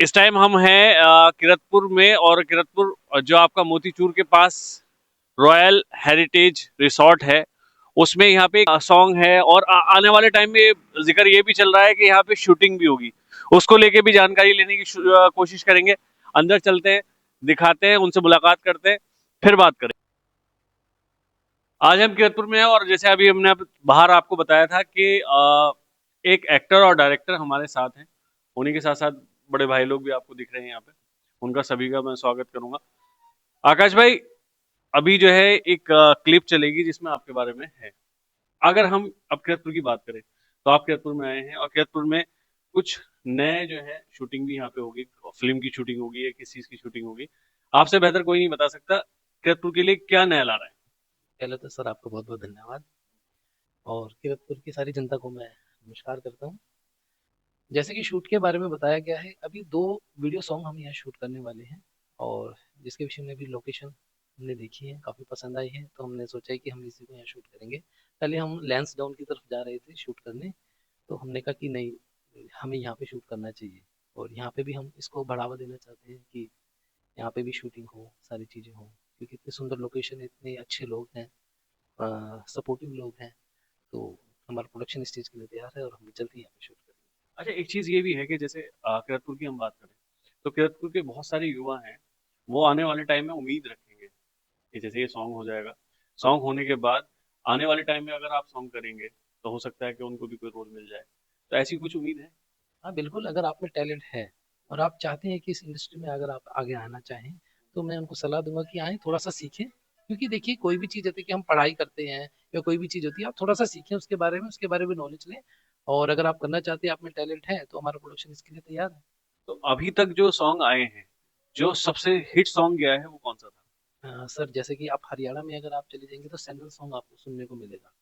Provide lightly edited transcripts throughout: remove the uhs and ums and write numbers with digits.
इस टाइम हम हैं किरतपुर में, और किरतपुर जो आपका मोतीचूर के पास रॉयल हेरिटेज रिसोर्ट है, उसमें यहाँ पे सॉन्ग है। और आने वाले टाइम में जिक्र ये भी चल रहा है कि यहाँ पे शूटिंग भी होगी। उसको लेके भी जानकारी लेने की कोशिश करेंगे। अंदर चलते हैं, दिखाते हैं, उनसे मुलाकात करते हैं, फिर बात करें। आज हम किरतपुर में हैं, और जैसे अभी हमने बाहर आपको बताया था कि एक एक्टर और डायरेक्टर हमारे साथ हैं। उन्हीं के साथ साथ बड़े भाई लोग भी आपको दिख रहे हैं यहाँ पे। उनका सभी का मैं स्वागत करूंगा। आकाश भाई, अभी जो है एक क्लिप चलेगी जिसमें आपके बारे में है। अगर हम अब किरतपुर की बात करें, तो आप किरतपुर में आए हैं, और किरतपुर में कुछ नए जो है शूटिंग भी यहाँ पे होगी। फिल्म की शूटिंग होगी या किस चीज की शूटिंग होगी, आपसे बेहतर कोई नहीं बता सकता। किरतपुर के लिए क्या नया ला रहा है? पहले तो सर आपका बहुत बहुत धन्यवाद। और किरतपुर की सारी जनता को मैं नमस्कार करता हूँ। जैसे कि शूट के बारे में बताया गया है, अभी दो वीडियो सॉन्ग हम यहाँ शूट करने वाले हैं। और जिसके विषय में भी लोकेशन हमने देखी है, काफ़ी पसंद आई है, तो हमने सोचा है कि हम इसी को यहाँ शूट करेंगे। पहले हम लैंस डाउन की तरफ जा रहे थे शूट करने, तो हमने कहा कि नहीं, हमें यहाँ पे शूट करना चाहिए। और यहाँ पे भी हम इसको बढ़ावा देना चाहते हैं कि यहाँ पे भी शूटिंग हो, सारी चीज़ें हो, क्योंकि इतनी सुंदर लोकेशन है, इतने अच्छे लोग हैं, सपोर्टिव लोग हैं। तो हमारा प्रोडक्शन स्टेज के लिए तैयार है और हम जल्दी यहाँ पे शूट करेंगे। अच्छा, एक चीज ये भी है कि जैसे किरतपुर की हम बात करें, तो किरतपुर के बहुत सारे युवा हैं। वो आने वाले टाइम में उम्मीद रखेंगे कि जैसे ये सॉन्ग हो जाएगा, सॉन्ग होने के बाद आने वाले टाइम में अगर आप सॉन्ग करेंगे तो हो सकता है कि उनको भी कोई रोल मिल जाए। तो ऐसी कुछ उम्मीद है? हाँ बिल्कुल, अगर आप में टैलेंट है और आप चाहते हैं कि इस इंडस्ट्री में अगर आप आगे आना चाहें, तो मैं उनको सलाह दूंगा कि आएँ, थोड़ा सा सीखें। क्योंकि देखिए, कोई भी चीज़ होती है कि हम पढ़ाई करते हैं या कोई भी चीज़ होती है, आप थोड़ा सा सीखें उसके बारे में नॉलेज लें। और अगर आप करना चाहते हैं, आप में टैलेंट है, तो हमारा प्रोडक्शन इसके लिए तैयार है। तो अभी तक जो सॉन्ग आए हैं, जो सबसे हिट सॉन्ग गया है वो कौन सा था? सर, जैसे कि आप हरियाणा में अगर आप चले जाएंगे, तो सैंडल सॉन्ग आपको सुनने को मिलेगा,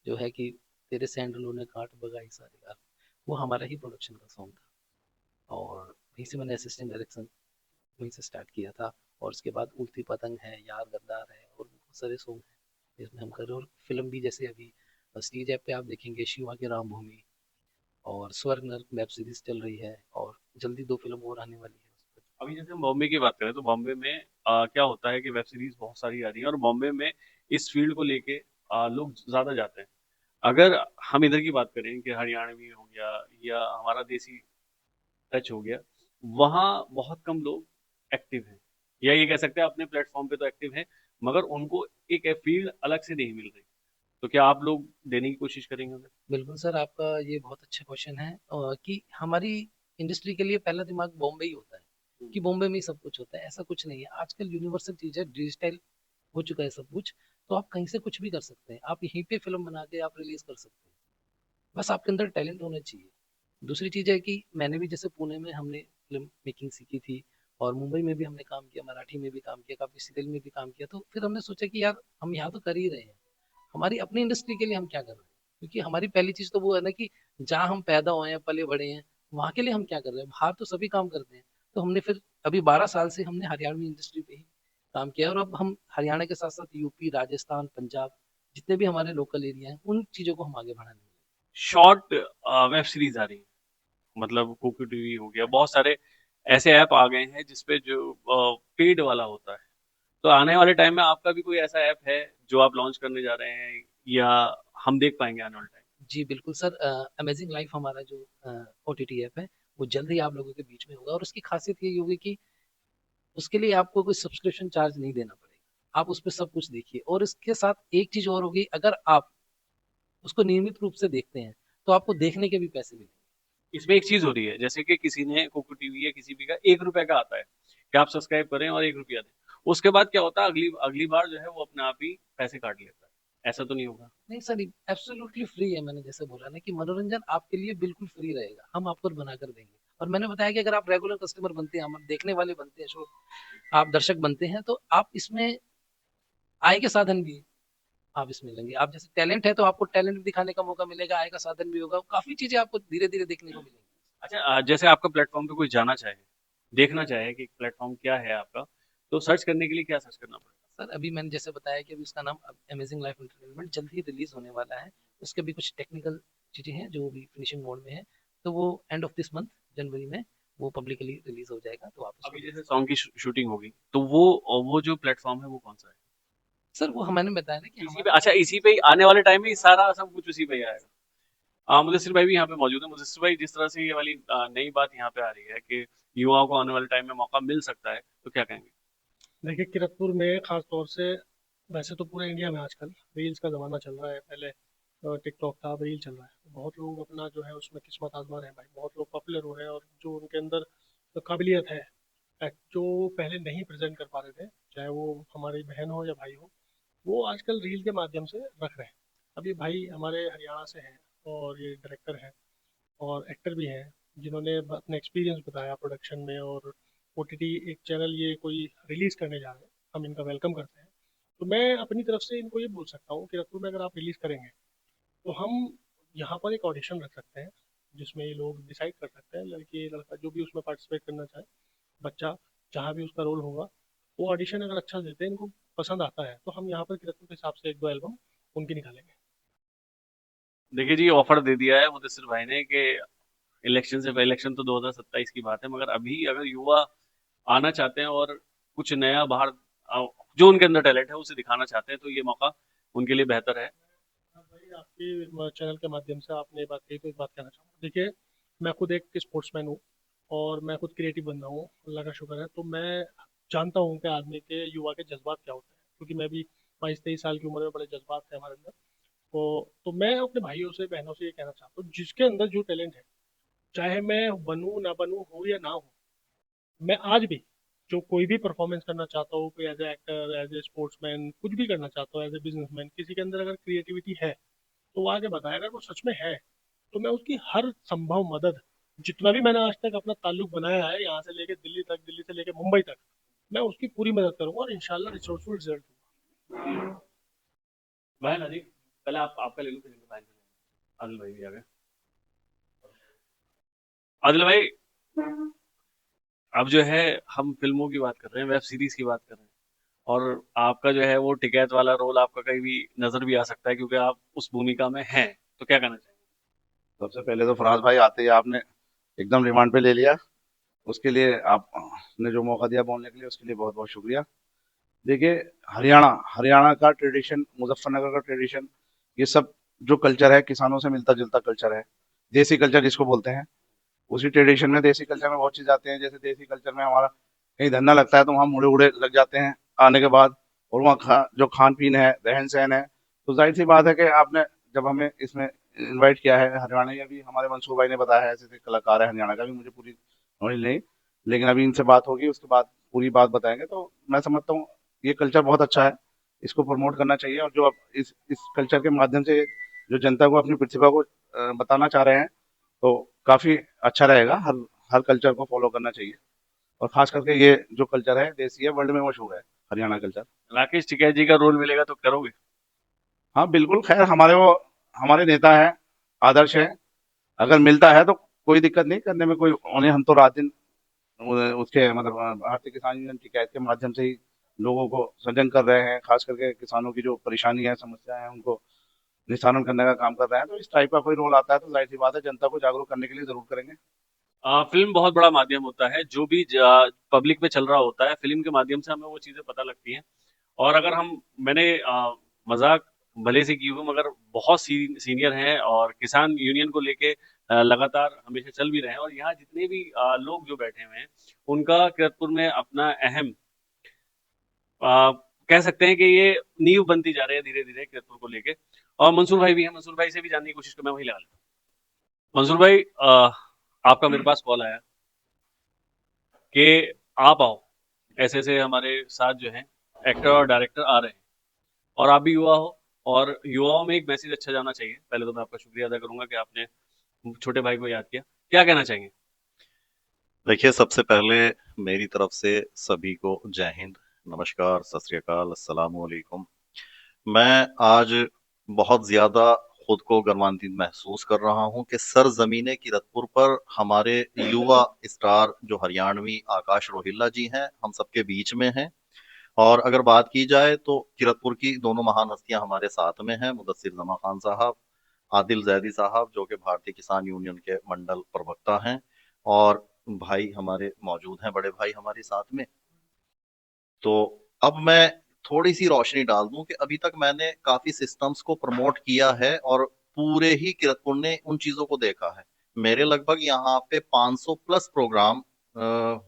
जो है कि तेरे सैंडलों ने काट बगाई सारे यार। वो हमारा ही प्रोडक्शन का सॉन्ग था। और वहीं से मैंने असिस्टेंट डायरेक्शन वहीं से स्टार्ट किया था। और उसके बाद उड़ती पतंग है, यार गद्दार है, और बहुत सारे सॉन्ग हैं जिसमें हम कर रहे हैं। और फिल्म भी जैसे अभी स्टीज ऐप पे आप देखेंगे, शिवा की राम भूमि और स्वर्ग नर्क वेब सीरीज चल रही है, और जल्दी दो फिल्म और आने वाली है उस पर। अभी जैसे हम बॉम्बे की बात करें, तो बॉम्बे में क्या होता है कि वेब सीरीज बहुत सारी आ रही है, और बॉम्बे में इस फील्ड को लेके लोग ज्यादा जाते हैं। अगर हम इधर की बात करें कि हरियाणवी हो गया या हमारा देसी टच हो गया, वहाँ बहुत कम लोग एक्टिव हैं, या ये कह सकते हैं अपने प्लेटफॉर्म पे तो एक्टिव हैं, मगर उनको एक फील्ड अलग से नहीं मिल रही। तो क्या आप लोग देने की कोशिश करेंगे उन्हें? बिल्कुल सर, आपका ये बहुत अच्छा क्वेश्चन है। कि हमारी इंडस्ट्री के लिए पहला दिमाग बॉम्बे ही होता है, कि बॉम्बे में ही सब कुछ होता है। ऐसा कुछ नहीं है, आजकल यूनिवर्सल चीज है, डिजिटल हो चुका है सब कुछ। तो आप कहीं से कुछ भी कर सकते हैं, आप यहीं पे फिल्म बना के आप रिलीज कर सकते हैं। बस आपके अंदर टैलेंट होना चाहिए। दूसरी चीज है कि मैंने भी जैसे पुणे में हमने फिल्म मेकिंग सीखी थी, और मुंबई में भी हमने काम किया, मराठी में भी काम किया, काफी सीरियल में भी काम किया। तो फिर हमने सोचा कि यार, हम यहाँ तो कर ही रहे हैं, हमारी अपनी इंडस्ट्री के लिए हम क्या कर रहे हैं। क्योंकि हमारी पहली चीज तो वो है ना, कि जहाँ हम पैदा हुए हैं, पले बड़े हैं, वहाँ के लिए हम क्या कर रहे हैं। बाहर तो सभी काम करते हैं। तो हमने फिर अभी 12 साल से हमने हरियाणवी इंडस्ट्री पे ही काम किया, और अब हम हरियाणा के साथ साथ यूपी, राजस्थान, पंजाब, जितने भी हमारे लोकल एरिया हैं, उन चीजों को हम आगे बढ़ाने में। शॉर्ट वेब सीरीज आ रही है, मतलब कुकू टीवी हो गया, बहुत सारे ऐसे ऐप आ गए हैं जिसपे जो पेड वाला होता है। तो आने वाले टाइम में आपका भी कोई ऐसा ऐप है जो आप लॉन्च करने जा रहे हैं, या हम देख पाएंगे आने वाले टाइम? जी बिल्कुल सर, अमेजिंग लाइफ हमारा जो ओटीटी ऐप है, वो जल्द ही आप लोगों के बीच में होगा। और उसकी खासियत ये होगी कि उसके लिए आपको कोई सब्सक्रिप्शन चार्ज नहीं देना पड़ेगा, आप उस पर सब कुछ देखिए। और इसके साथ एक चीज और होगी, अगर आप उसको नियमित रूप से देखते हैं, तो आपको देखने के भी पैसे मिलेंगे। इसमें एक चीज हो रही है, जैसे कि किसी ने कुकू टीवी या किसी भी का 1 रुपए का आता है कि आप सब्सक्राइब करें और 1 रुपया दें। उसके बाद क्या होता है, अगली अगली बार जो है वो अपने आप ही पैसे काट लेता है। ऐसा तो नहीं होगा? नहीं सर, एब्सोल्युटली फ्री है। मैंने जैसे बोला ना, कि मनोरंजन आपके लिए बिल्कुल फ्री रहेगा, हम आपको बनाकर देंगे। और मैंने बताया कि अगर आप रेगुलर कस्टमर बनते हैं, हम देखने वाले बनते हैं शो, आप दर्शक बनते हैं, तो आप इसमें आय के साधन भी आप इसमें लेंगे। आप जैसे टैलेंट है, तो आपको टैलेंट भी दिखाने का मौका मिलेगा, आय का साधन भी होगा, काफी चीजें आपको धीरे धीरे देखने को मिलेंगी। अच्छा, जैसे आपका प्लेटफॉर्म पे कोई जाना चाहे, देखना चाहे कि प्लेटफॉर्म क्या है आपका, तो सर्च करने के लिए क्या सर्च करना पड़ेगा? सर, अभी मैंने जैसे बताया कि अभी उसका नाम अमेजिंग लाइफ एंटरटेनमेंट जल्द ही रिलीज होने वाला है। उसके भी कुछ टेक्निकल चीजें हैं जो भी फिनिशिंग मोड में है। तो वो एंड ऑफ दिस मंथ, जनवरी में, वो पब्लिकली रिलीज हो जाएगा, तो आप उसको अभी देख जैसे सकते सॉन्ग की शूटिंग होगी तो वो जो प्लेटफॉर्म है वो कौन सा है? हैं। सर वो मैंने बताया ना कि इसी पे, हमारा अच्छा इसी पे ही आने वाले टाइम में ही सारा सब कुछ उसी पे ही आएगा। मुदस्सिर भाई भी यहाँ पे मौजूद है। मुदस्सिर भाई, जिस तरह से ये वाली नई बात यहाँ पे आ रही है कि युवाओं को आने वाले टाइम में मौका मिल सकता है, तो क्या कहेंगे? देखिए किरतपुर में खास तौर से, वैसे तो पूरे इंडिया में आजकल रील्स का ज़माना चल रहा है। पहले टिकटॉक था, अब रील चल रहा है। बहुत लोग अपना जो है उसमें किस्मत आजमा रहे हैं भाई, बहुत लोग पॉपुलर हो रहे हैं, और जो उनके अंदर काबिलियत है, जो पहले नहीं प्रेजेंट कर पा रहे थे, चाहे वो हमारी बहन हो या भाई हो, वो आजकल रील के माध्यम से रख रहे हैं। अब ये भाई हमारे हरियाणा से हैं, और ये डायरेक्टर हैं और एक्टर भी हैं, जिन्होंने अपना एक्सपीरियंस बताया प्रोडक्शन में। और ओटीटी एक चैनल ये कोई रिलीज करने जा रहे हैं, हम इनका वेलकम करते हैं। तो मैं अपनी तरफ से इनको ये बोल सकता हूँ कि रतुल में अगर आप रिलीज करेंगे, तो हम यहाँ पर एक ऑडिशन रख सकते हैं, जिसमें ये लोग डिसाइड कर सकते हैं, लड़की लड़का जो भी उसमें पार्टिसिपेट करना चाहे, बच्चा, जहाँ भी उसका रोल होगा, वो ऑडिशन अगर अच्छा देते हैं, इनको पसंद आता है, तो हम यहाँ पर किरतपुर के हिसाब से एक दो एल्बम उनकी निकालेंगे। देखिए जी, ऑफर दे दिया है मुदस्सिर भाई ने कि इलेक्शन से पहले, इलेक्शन तो 2027 की बात है, मगर अभी अगर युवा आना चाहते हैं और कुछ नया बाहर जो उनके अंदर टैलेंट है उसे दिखाना चाहते हैं, तो ये मौका उनके लिए बेहतर है। हाँ भाई, आपके चैनल के माध्यम से आपने ये बात कही, तो एक बात कहना चाहूँगा। देखिए, मैं खुद एक स्पोर्ट्समैन हूँ, और मैं खुद क्रिएटिव बंदा हूँ, अल्लाह का शुक्र है। तो मैं जानता हूँ कि आदमी के, युवा के जज्बात क्या होते हैं, क्योंकि मैं भी 22-23 साल की उम्र में बड़े जज्बात थे हमारे अंदर। तो मैं अपने भाइयों से, बहनों से ये कहना चाहता हूँ, जिसके अंदर जो टैलेंट है, चाहे मैं बनूँ ना बनूँ, हो या ना हो, मैं आज भी, जो कोई भी परफॉर्मेंस करना चाहता हूँ, कोई as a actor, as a sportsman, कुछ भी करना चाहता हूँ, एज ए बिजनेसमैन, किसी के अंदर अगर क्रिएटिविटी है, तो वो आके बताया, अगर वो सच में है, तो मैं उसकी हर संभव मदद, जितना भी मैंने आज तक अपना ताल्लुक बनाया है, यहाँ से लेके दिल्ली तक, दिल्ली से लेके मुंबई तक, मैं उसकी पूरी मदद करूंगा, और इंशाल्लाह रिसोर्सफुल रिजल्ट दूंगा। भाई ना जी, पहले आप आपका ले लो, फिर इनका भाई का ले लो। आदिल भाई भी आ गए। आदिल भाई, अब जो है हम फिल्मों की बात कर रहे हैं, वेब सीरीज की बात कर रहे हैं, और आपका जो है वो टिकैत वाला रोल आपका कहीं भी नजर भी आ सकता है, क्योंकि आप उस भूमिका में हैं। तो क्या कहना चाहिए? सबसे पहले तो फराज भाई, आते ही आपने एकदम रिमांड पे ले लिया। उसके लिए आपने जो मौका दिया बोलने के लिए, उसके लिए बहुत बहुत शुक्रिया। देखिए, हरियाणा हरियाणा का ट्रेडिशन, मुजफ्फरनगर का ट्रेडिशन, ये सब जो कल्चर है, किसानों से मिलता जुलता कल्चर है। देसी कल्चर जिसको बोलते हैं, उसी ट्रेडिशन में, देसी कल्चर में बहुत चीज़ आते हैं। जैसे देसी कल्चर में हमारा कहीं धंधा लगता है, तो वहाँ मुड़े उड़े लग जाते हैं आने के बाद। और वहाँ जो खान पीन है, रहन सहन है, तो जाहिर सी बात है कि आपने जब हमें इसमें इनवाइट किया है, हरियाणा या भी हमारे मंसूर भाई ने बताया है, ऐसे ऐसे कलाकार है हरियाणा का भी, मुझे पूरी नॉलेज नहीं, लेकिन अभी इनसे बात होगी, उसके बाद पूरी बात बताएंगे। तो मैं समझता हूँ ये कल्चर बहुत अच्छा है, इसको प्रमोट करना चाहिए। और जो अब इस कल्चर के माध्यम से जो जनता को अपनी प्रतिभा को बताना चाह रहे हैं, तो काफ़ी अच्छा रहेगा। हर हर कल्चर को फॉलो करना चाहिए, और खास करके ये जो कल्चर है, देसी है, वर्ल्ड में मशहूर है हरियाणा कल्चर। राकेश टिकैत जी का रोल मिलेगा तो करोगे? हाँ बिल्कुल, खैर हमारे वो हमारे नेता हैं, आदर्श है। अगर मिलता है तो कोई दिक्कत नहीं करने में, कोई उन्हें, हम तो रात दिन उसके मतलब भारतीय किसान यूनियन शिकायत के माध्यम से ही लोगों को सजग कर रहे हैं। खास करके किसानों की जो परेशानी है, समस्या है, उनको निस्तारण करने का काम कर रहे हैं। तो इस टाइप का कोई रोल आता है, तो जाहिर सी बात है, जनता को जागरूक करने के लिए जरूर करेंगे। फिल्म बहुत बड़ा माध्यम होता है, जो भी पब्लिक में चल रहा होता है, फिल्म के माध्यम से हमें वो चीजें पता लगती हैं। और अगर हम, मैंने मजाक भले से की हो, मगर बहुत सीनियर हैं और किसान यूनियन को लेके लगातार हमेशा चल भी रहे हैं, और यहाँ जितने भी लोग जो बैठे हुए हैं, उनका किरतपुर में अपना अहम, आ, कह सकते हैं कि ये नींव बनती जा रही है धीरे धीरे किरतपुर को लेके। और मंसूर भाई भी हैं, मंसूर भाई से भी जानने की कोशिश कर, मैं वही लगा लेता हूँ। मंसूर भाई, आपका मेरे पास कॉल आया कि आप आओ, ऐसे ऐसे हमारे साथ जो है एक्टर और डायरेक्टर आ रहे हैं, और आप भी युवा हो, और युवाओं में एक मैसेज अच्छा जाना चाहिए। पहले तो मैं आपका शुक्रिया अदा करूंगा कि आपने छोटे भाई को याद किया। क्या कहना चाहेंगे? देखिए, सबसे पहले मेरी तरफ से सभी को जय हिंद, नमस्कार, सत श्री अकाल, अस्सलाम वालेकुम। मैं आज बहुत ज्यादा खुद को गर्वान्वित महसूस कर रहा हूं कि सरजमीने किरतपुर पर हमारे युवा स्टार जो हरियाणवी आकाश रोहिल्ला जी हैं, हम सबके बीच में हैं। और अगर बात की जाए तो किरतपुर की दोनों महान हस्तियां हमारे साथ में हैं, मुदस्सिर जमा खान साहब, आदिल जैदी साहब, जो कि भारतीय किसान यूनियन के मंडल प्रवक्ता हैं, और भाई हमारे मौजूद हैं, बड़े भाई हमारे साथ में। तो अब मैं थोड़ी सी रोशनी डाल दूं कि अभी तक मैंने काफी सिस्टम्स को प्रमोट किया है और पूरे ही किरतपुर ने उन चीजों को देखा है। मेरे लगभग यहाँ पे 500 plus program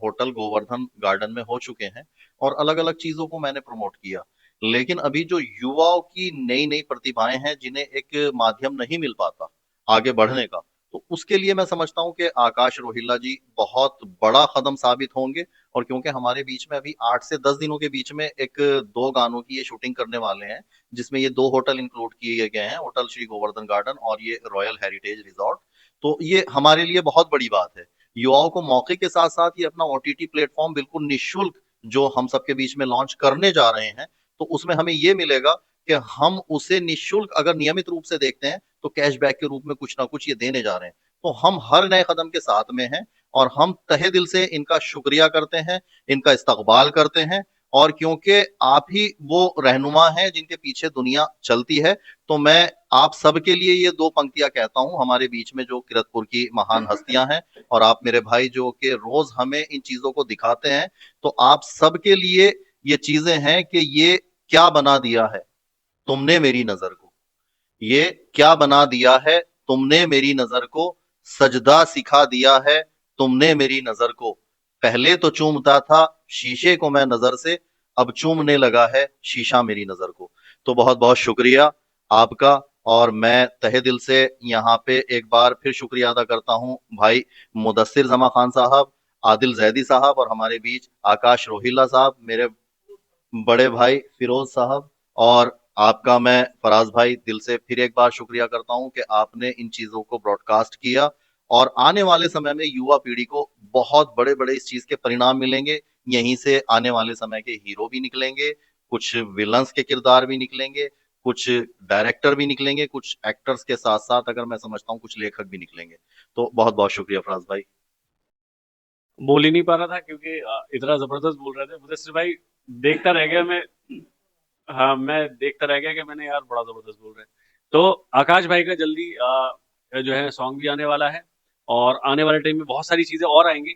hotel Govardhan garden में हो चुके हैं और अलग अलग चीजों को मैंने प्रमोट किया। लेकिन अभी जो युवाओं की नई नई प्रतिभाएं हैं जिन्हें एक माध्यम नहीं मिल पाता आगे बढ़ने का, तो उसके लिए मैं समझता हूँ कि आकाश रोहिल्ला जी बहुत बड़ा कदम साबित होंगे। और क्योंकि हमारे बीच में अभी 8 से 10 दिनों के बीच में एक 2 गानों की ये शूटिंग करने वाले हैं, जिसमें ये 2 होटल इंक्लूड किए गए हैं, होटल श्री गोवर्धन गार्डन और ये रॉयल हेरिटेज रिजॉर्ट। तो ये हमारे लिए बहुत बड़ी बात है। युवाओं को मौके के साथ साथ ये अपना ओटीटी प्लेटफॉर्म बिल्कुल निःशुल्क जो हम सबके बीच में लॉन्च करने जा रहे हैं, तो उसमें हमें ये मिलेगा कि हम उसे निःशुल्क अगर नियमित रूप से देखते हैं तो कैशबैक के रूप में कुछ ना कुछ ये देने जा रहे हैं। तो हम हर नए कदम के साथ में हैं और हम तहे दिल से इनका शुक्रिया करते हैं, इनका इस्तकबाल करते हैं। और क्योंकि आप ही वो रहनुमा हैं जिनके पीछे दुनिया चलती है, तो मैं आप सबके लिए ये 2 पंक्तियां कहता हूं हमारे बीच में जो किरतपुर की महान हस्तियां हैं और आप मेरे भाई जो कि रोज हमें इन चीजों को दिखाते हैं। तो आप सबके लिए ये चीजें हैं कि ये क्या बना दिया है तुमने मेरी नजर को, ये क्या बना दिया है तुमने मेरी नजर को, सजदा सिखा दिया है तुमने मेरी नजर को, पहले तो चूमता था शीशे को मैं नजर से, अब चूमने लगा है शीशा मेरी नजर को। तो बहुत बहुत शुक्रिया आपका। और मैं तहे दिल से यहाँ पे एक बार फिर शुक्रिया अदा करता हूँ भाई मुदस्सिर जमा खान साहब, आदिल जैदी साहब और हमारे बीच आकाश रोहिल्ला साहब, मेरे बड़े भाई फिरोज साहब, और आपका मैं फराज भाई दिल से फिर एक बार शुक्रिया करता हूं कि आपने इन चीजों को ब्रॉडकास्ट किया। और आने वाले समय में युवा पीढ़ी को बहुत बड़े बड़े इस चीज के परिणाम मिलेंगे। यहीं से आने वाले समय के हीरो भी निकलेंगे, कुछ विलन्स के किरदार भी निकलेंगे, कुछ डायरेक्टर भी निकलेंगे, कुछ एक्टर्स के साथ साथ अगर मैं समझता हूँ कुछ लेखक भी निकलेंगे। तो बहुत बहुत शुक्रिया फराज भाई। बोल ही नहीं पा रहा था क्योंकि इतना जबरदस्त बोल रहे थे मुदस्सिर भाई। देखता रह गया मैं। हाँ, मैं देखता रह गया कि मैंने यार बड़ा जबरदस्त बोल रहे हैं। तो आकाश भाई का जल्दी जो है सॉन्ग भी आने वाला है और आने वाले टाइम में बहुत सारी चीजें और आएंगी।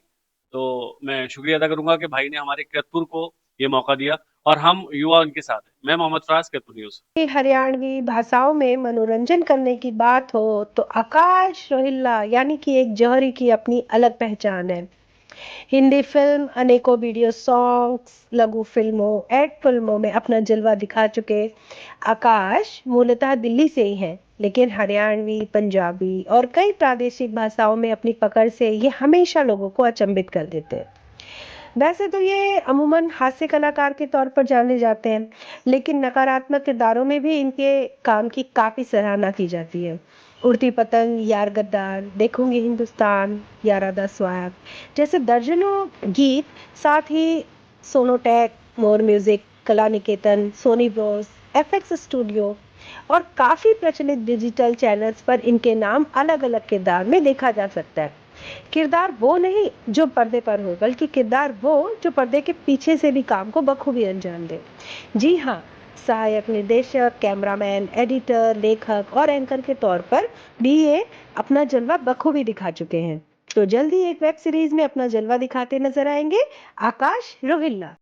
तो मैं शुक्रिया अदा करूंगा कि भाई ने हमारे किरतपुर को ये मौका दिया और हम युवा उनके साथ हैं। मैं मोहम्मद फराज, किरतपुर न्यूज। हरियाणवी भाषाओं में मनोरंजन करने की बात हो तो आकाश रोहिल्ला यानी कि एक जौहरी की अपनी अलग पहचान है। हिंदी फिल्म, अनेकों वीडियो सॉन्ग्स, लघु फिल्मों, एड फिल्मों में अपना जलवा दिखा चुके आकाश मूलतः दिल्ली से ही हैं, लेकिन हरियाणवी, पंजाबी और कई प्रादेशिक भाषाओं में अपनी पकड़ से ये हमेशा लोगों को अचंभित कर देते हैं। वैसे तो ये अमूमन हास्य कलाकार के तौर पर जाने जाते हैं, लेकिन नकारात्मक किरदारों में भी इनके काम की काफी सराहना की जाती है। उड़ती पतंग, यार गद्दार, देखूंगी हिंदुस्तान, यारादा स्वाग जैसे दर्जनों गीत, साथ ही सोनोटेक, मोर म्यूजिक, कला निकेतन, सोनी ब्रोस, एफएक्स स्टूडियो और काफी प्रचलित डिजिटल चैनल्स पर इनके नाम अलग अलग किरदार में देखा जा सकता है। किरदार वो नहीं जो पर्दे पर हो, बल्कि किरदार वो जो पर्दे के पीछे से भी काम को बखूबी अंजाम दे। जी हाँ, सहायक निर्देशक, कैमरामैन, एडिटर, लेखक और एंकर के तौर पर भी ये अपना जलवा बखूबी दिखा चुके हैं। तो जल्दी एक वेब सीरीज में अपना जलवा दिखाते नजर आएंगे आकाश रोहिल्ला।